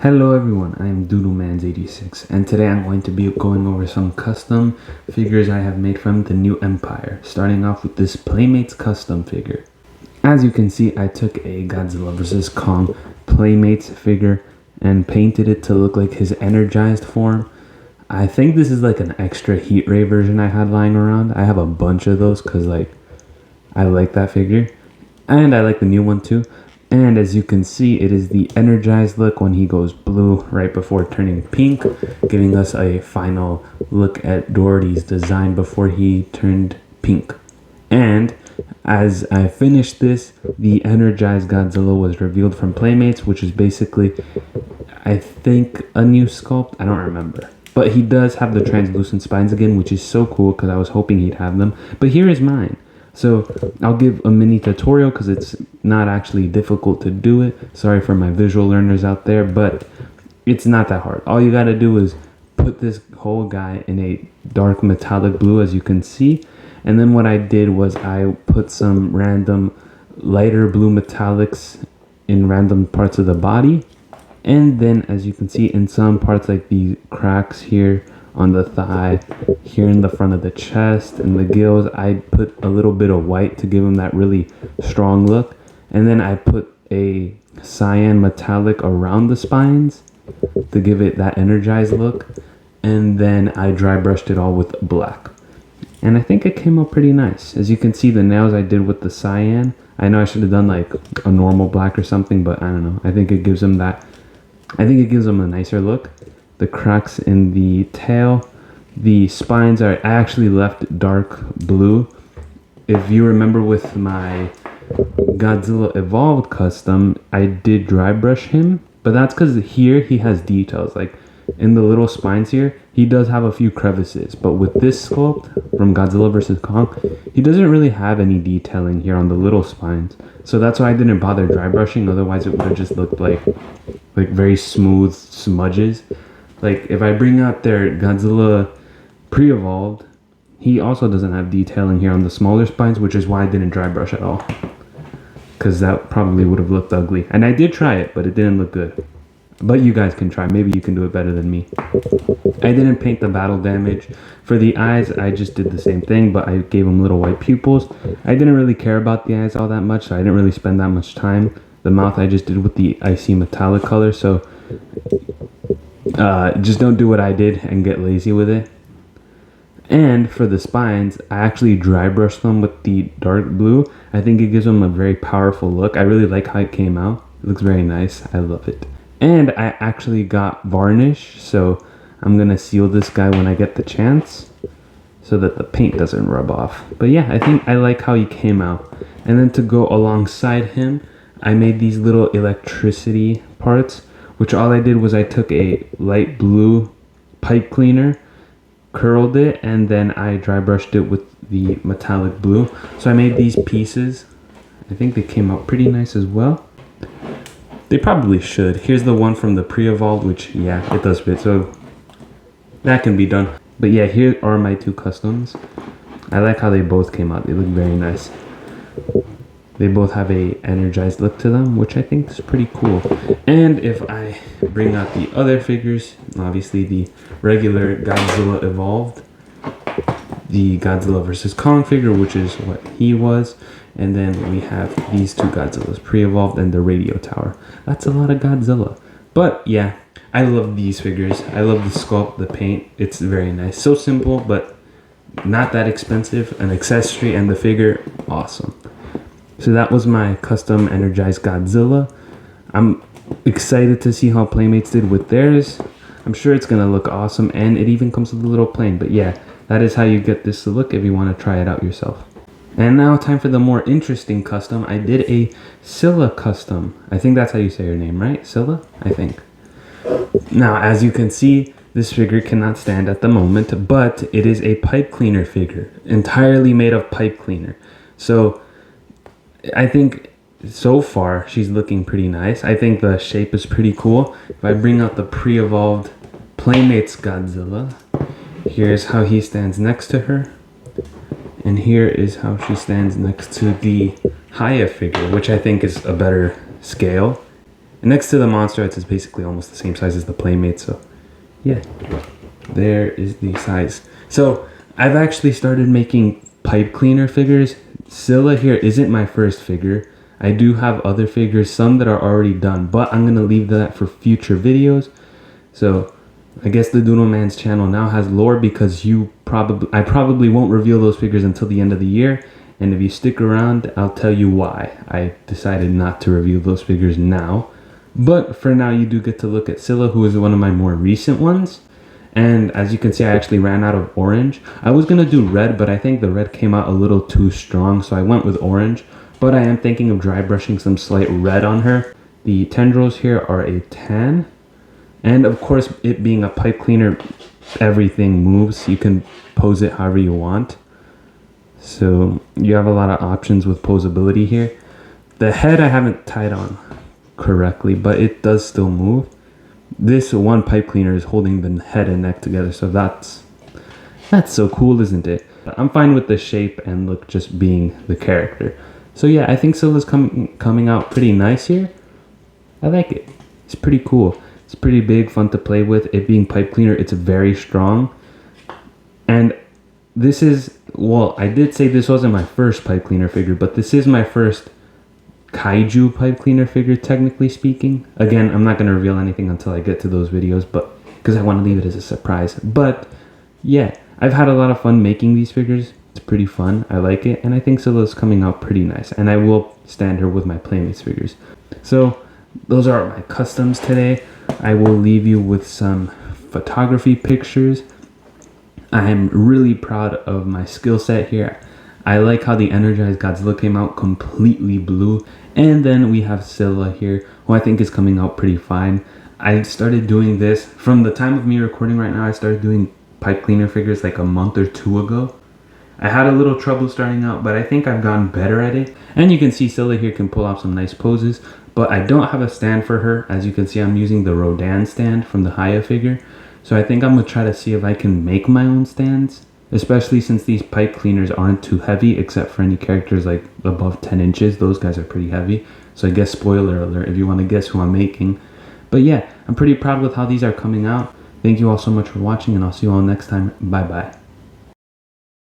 Hello everyone, I am DoodleMans86 and today I'm going to be going over some custom figures I have made from the new Empire, starting off with this Playmates custom figure. As you can see, I took a Godzilla vs. Kong Playmates figure and painted it to look like his energized form. I think this is like an extra heat ray version I had lying around. I have a bunch of those because I like that figure and I like the new one too. And as you can see, it is the energized look when he goes blue right before turning pink, giving us a final look at Doherty's design before he turned pink. And as I finished this, the Energized Godzilla was revealed from Playmates, which is basically, I think, a new sculpt. I don't remember. But he does have the translucent spines again, which is so cool because I was hoping he'd have them. But here is mine. So I'll give a mini tutorial because it's not actually difficult to do it. Sorry for my visual learners out there, but it's not that hard. All you got to do is put this whole guy in a dark metallic blue, as you can see. And then what I did was I put some random lighter blue metallics in random parts of the body. And then as you can see in some parts, like the cracks here on the thigh, here in the front of the chest and the gills, I put a little bit of white to give him that really strong look. And then I put a cyan metallic around the spines to give it that energized look. And then I dry brushed it all with black. And I think it came out pretty nice. As you can see, the nails I did with the cyan. I know I should have done like a normal black or something, but I don't know. I think it gives him a nicer look. The cracks in the tail, the spines I actually left dark blue. If you remember with my Godzilla Evolved custom, I did dry brush him, but that's because here he has details. Like in the little spines here, he does have a few crevices, but with this sculpt from Godzilla vs. Kong, he doesn't really have any detailing here on the little spines. So that's why I didn't bother dry brushing, otherwise it would have just looked like very smooth smudges. Like if I bring out their Godzilla pre-evolved, he also doesn't have detailing here on the smaller spines, which is why I didn't dry brush at all. Because that probably would have looked ugly. And I did try it, but it didn't look good. But you guys can try. Maybe you can do it better than me. I didn't paint the battle damage. For the eyes, I just did the same thing, but I gave them little white pupils. I didn't really care about the eyes all that much, so I didn't really spend that much time. The mouth I just did with the icy metallic color, so just don't do what I did and get lazy with it. And for the spines, I actually dry brushed them with the dark blue. I think it gives them a very powerful look. I really like how it came out. It looks very nice. I love it. And I actually got varnish, so I'm gonna seal this guy when I get the chance so that the paint doesn't rub off. But yeah, I think I like how he came out. And then to go alongside him, I made these little electricity parts, which all I did was I took a light blue pipe cleaner, curled it, and then I dry brushed it with the metallic blue. So I made these pieces. I think they came out pretty nice as well. They probably should. Here's the one from the pre-evolved, which, yeah, it does fit, so that can be done. But yeah, here are my two customs. I like how they both came out. They look very nice. They both have a energized look to them, which I think is pretty cool. And if I bring out the other figures, obviously the regular Godzilla Evolved, the Godzilla vs. Kong figure, which is what he was, and then we have these two Godzillas, pre-evolved and the radio tower. That's a lot of Godzilla. But yeah, I love these figures. I love the sculpt, the paint. It's very nice. So simple, but not that expensive. An accessory and the figure, awesome. So that was my custom Energized Godzilla. I'm excited to see how Playmates did with theirs. I'm sure it's going to look awesome, and it even comes with a little plane. But yeah, that is how you get this to look if you want to try it out yourself. And now time for the more interesting custom. I did a Sila custom. I think that's how you say her name, right? Sila? I think. Now, as you can see, this figure cannot stand at the moment, but it is a pipe cleaner figure, entirely made of pipe cleaner. So I think so far she's looking pretty nice. I think the shape is pretty cool. If I bring out the pre-evolved Playmates Godzilla, here's how he stands next to her. And here is how she stands next to the Haya figure, which I think is a better scale. And next to the Monsterverse, it's basically almost the same size as the Playmate. So yeah, there is the size. So I've actually started making pipe cleaner figures. Scylla here isn't my first figure. I do have other figures, some that are already done, but I'm gonna leave that for future videos. So I guess the Doodle Man's channel now has lore because I probably won't reveal those figures until the end of the year. And if you stick around, I'll tell you why I decided not to reveal those figures now. But for now, you do get to look at Sila, who is one of my more recent ones. And as you can see, I actually ran out of orange. I was gonna do red, but I think the red came out a little too strong, so I went with orange. But I am thinking of dry brushing some slight red on her. The tendrils here are a tan. And of course, it being a pipe cleaner, everything moves. You can pose it however you want. So you have a lot of options with posability here. The head I haven't tied on correctly, but it does still move. This one pipe cleaner is holding the head and neck together, so that's so cool, isn't it? I'm fine with the shape and look just being the character. So yeah, I think Scylla's coming out pretty nice here. I like it. It's pretty cool. It's pretty big, fun to play with. It being pipe cleaner, it's very strong. And this is, well, I did say this wasn't my first pipe cleaner figure, but this is my first kaiju pipe cleaner figure, technically speaking. Again, I'm not going to reveal anything until I get to those videos, but because I want to leave it as a surprise. But yeah, I've had a lot of fun making these figures. It's pretty fun. I like it, and I think Scylla's coming out pretty nice. And I will stand her with my Playmates figures. So those are my customs today. I will leave you with some photography pictures. I am really proud of my skill set here. I like how the Energized Godzilla came out completely blue. And then we have Sila here, who I think is coming out pretty fine. I started doing this from the time of me recording right now. I started doing pipe cleaner figures like a month or two ago. I had a little trouble starting out, but I think I've gotten better at it. And you can see Sila here can pull off some nice poses, but I don't have a stand for her. As you can see, I'm using the Rodan stand from the Haya figure. So I think I'm gonna try to see if I can make my own stands, especially since these pipe cleaners aren't too heavy, except for any characters like above 10 inches. Those guys are pretty heavy. So I guess spoiler alert if you want to guess who I'm making. But yeah, I'm pretty proud with how these are coming out. Thank you all so much for watching, and I'll see you all next time. Bye bye.